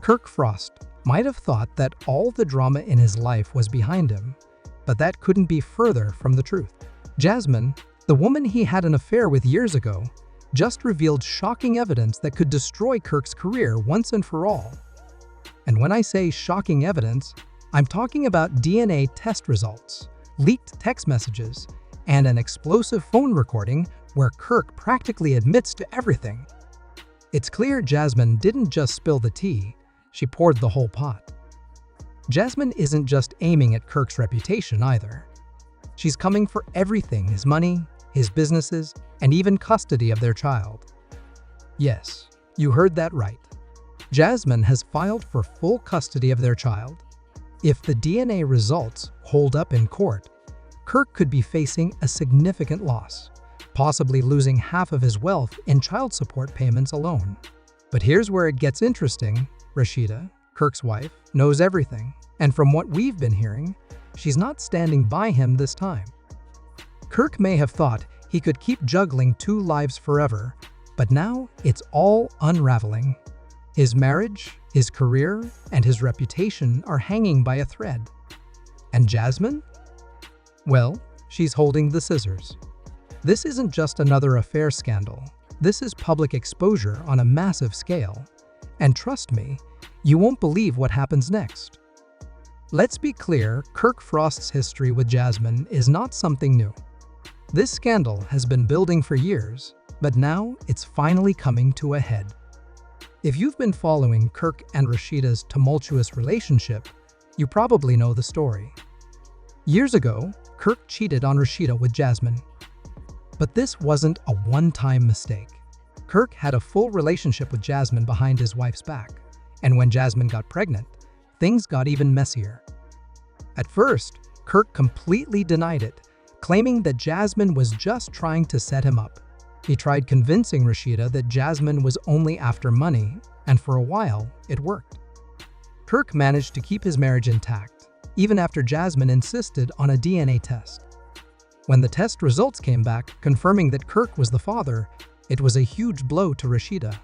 Kirk Frost might have thought that all the drama in his life was behind him, but that couldn't be further from the truth. Jasmine, the woman he had an affair with years ago, just revealed shocking evidence that could destroy Kirk's career once and for all. And when I say shocking evidence, I'm talking about DNA test results, leaked text messages, and an explosive phone recording where Kirk practically admits to everything. It's clear Jasmine didn't just spill the tea, she poured the whole pot. Jasmine isn't just aiming at Kirk's reputation either. She's coming for everything: his money, his businesses, and even custody of their child. Yes, you heard that right. Jasmine has filed for full custody of their child. If the DNA results hold up in court, Kirk could be facing a significant loss, possibly losing half of his wealth in child support payments alone. But here's where it gets interesting. Rashida, Kirk's wife, knows everything, and from what we've been hearing, she's not standing by him this time. Kirk may have thought he could keep juggling two lives forever, but now it's all unraveling. His marriage, his career, and his reputation are hanging by a thread. And Jasmine? Well, she's holding the scissors. This isn't just another affair scandal. This is public exposure on a massive scale. And trust me, you won't believe what happens next. Let's be clear, Kirk Frost's history with Jasmine is not something new. This scandal has been building for years, but now it's finally coming to a head. If you've been following Kirk and Rashida's tumultuous relationship, you probably know the story. Years ago, Kirk cheated on Rashida with Jasmine. But this wasn't a one-time mistake. Kirk had a full relationship with Jasmine behind his wife's back, and when Jasmine got pregnant, things got even messier. At first, Kirk completely denied it, claiming that Jasmine was just trying to set him up. He tried convincing Rashida that Jasmine was only after money, and for a while, it worked. Kirk managed to keep his marriage intact, even after Jasmine insisted on a DNA test. When the test results came back, confirming that Kirk was the father, it was a huge blow to Rashida.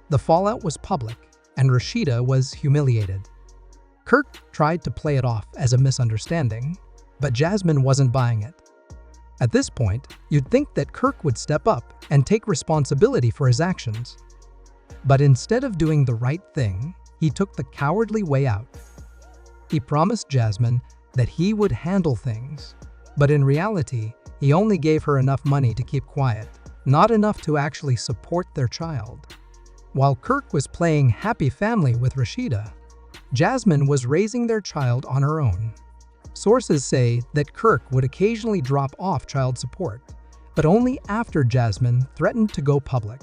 The fallout was public, and Rashida was humiliated. Kirk tried to play it off as a misunderstanding, but Jasmine wasn't buying it. At this point, you'd think that Kirk would step up and take responsibility for his actions. But instead of doing the right thing, he took the cowardly way out. He promised Jasmine that he would handle things, but in reality, he only gave her enough money to keep quiet, not enough to actually support their child. While Kirk was playing happy family with Rashida, Jasmine was raising their child on her own. Sources say that Kirk would occasionally drop off child support, but only after Jasmine threatened to go public.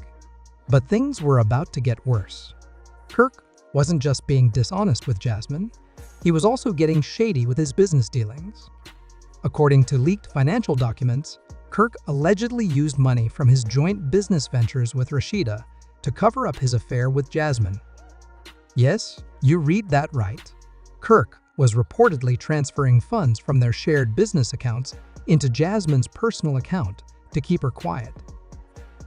But things were about to get worse. Kirk wasn't just being dishonest with Jasmine, he was also getting shady with his business dealings. According to leaked financial documents, Kirk allegedly used money from his joint business ventures with Rashida to cover up his affair with Jasmine. Yes, you read that right. Kirk was reportedly transferring funds from their shared business accounts into Jasmine's personal account to keep her quiet.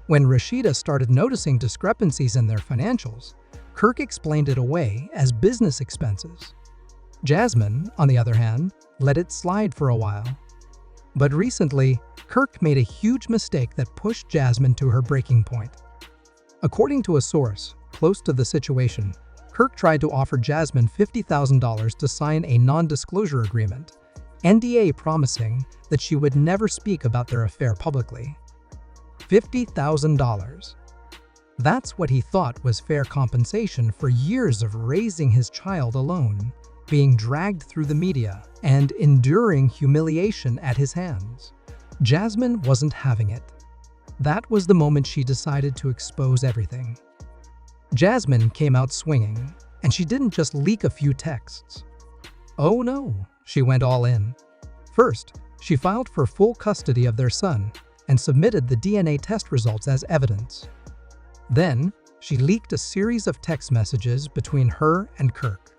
When Rashida started noticing discrepancies in their financials, Kirk explained it away as business expenses. Jasmine, on the other hand, let it slide for a while. But recently, Kirk made a huge mistake that pushed Jasmine to her breaking point. According to a source close to the situation, Kirk tried to offer Jasmine $50,000 to sign a non-disclosure agreement, NDA, promising that she would never speak about their affair publicly. $50,000. That's what he thought was fair compensation for years of raising his child alone, being dragged through the media, and enduring humiliation at his hands. Jasmine wasn't having it. That was the moment she decided to expose everything. Jasmine came out swinging, and she didn't just leak a few texts. Oh no, she went all in. First, she filed for full custody of their son and submitted the DNA test results as evidence. Then, she leaked a series of text messages between her and Kirk.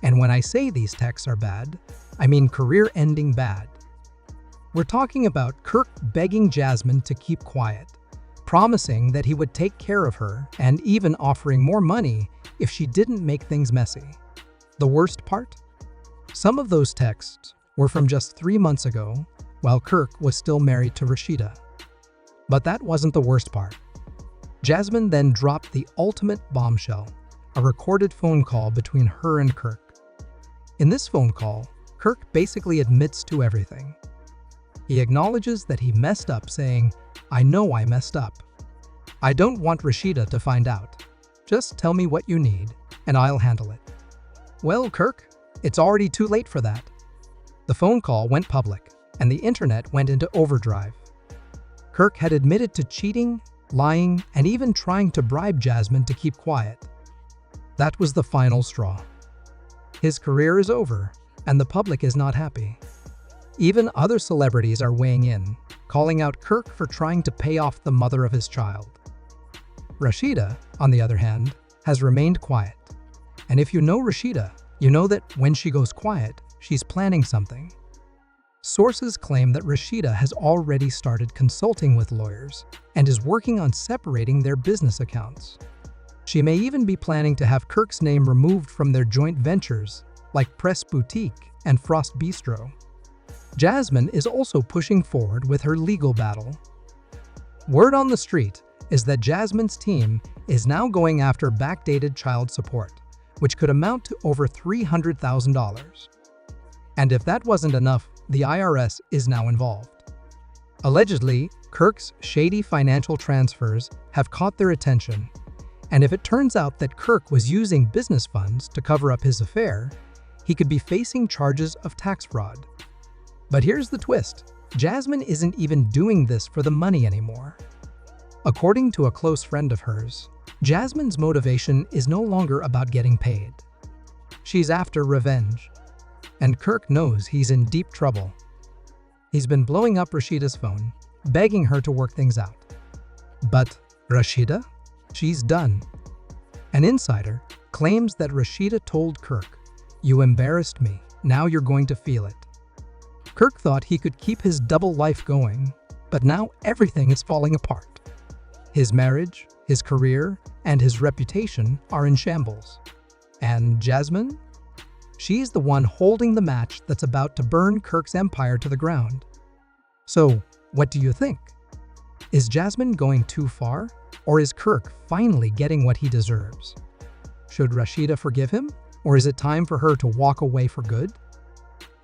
And when I say these texts are bad, I mean career-ending bad. We're talking about Kirk begging Jasmine to keep quiet, promising that he would take care of her, and even offering more money if she didn't make things messy. The worst part? Some of those texts were from just 3 months ago, while Kirk was still married to Rashida. But that wasn't the worst part. Jasmine then dropped the ultimate bombshell, a recorded phone call between her and Kirk. In this phone call, Kirk basically admits to everything. He acknowledges that he messed up, saying, "I know I messed up. I don't want Rashida to find out. Just tell me what you need, and I'll handle it." Well, Kirk, it's already too late for that. The phone call went public, and the internet went into overdrive. Kirk had admitted to cheating, lying, and even trying to bribe Jasmine to keep quiet. That was the final straw. His career is over, and the public is not happy. Even other celebrities are weighing in, calling out Kirk for trying to pay off the mother of his child. Rashida, on the other hand, has remained quiet. And if you know Rashida, you know that when she goes quiet, she's planning something. Sources claim that Rashida has already started consulting with lawyers and is working on separating their business accounts. She may even be planning to have Kirk's name removed from their joint ventures, like Press Boutique and Frost Bistro. Jasmine is also pushing forward with her legal battle. Word on the street is that Jasmine's team is now going after backdated child support, which could amount to over $300,000. And if that wasn't enough, the IRS is now involved. Allegedly, Kirk's shady financial transfers have caught their attention, and if it turns out that Kirk was using business funds to cover up his affair, he could be facing charges of tax fraud. But here's the twist: Jasmine isn't even doing this for the money anymore. According to a close friend of hers, Jasmine's motivation is no longer about getting paid. She's after revenge. And Kirk knows he's in deep trouble. He's been blowing up Rashida's phone, begging her to work things out. But Rashida? She's done. An insider claims that Rashida told Kirk, "You embarrassed me, now you're going to feel it." Kirk thought he could keep his double life going, but now everything is falling apart. His marriage, his career, and his reputation are in shambles. And Jasmine? She's the one holding the match that's about to burn Kirk's empire to the ground. So, what do you think? Is Jasmine going too far, or is Kirk finally getting what he deserves? Should Rashida forgive him, or is it time for her to walk away for good?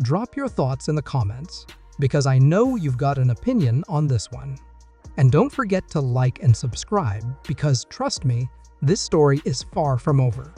Drop your thoughts in the comments, because I know you've got an opinion on this one. And don't forget to like and subscribe, because trust me, this story is far from over.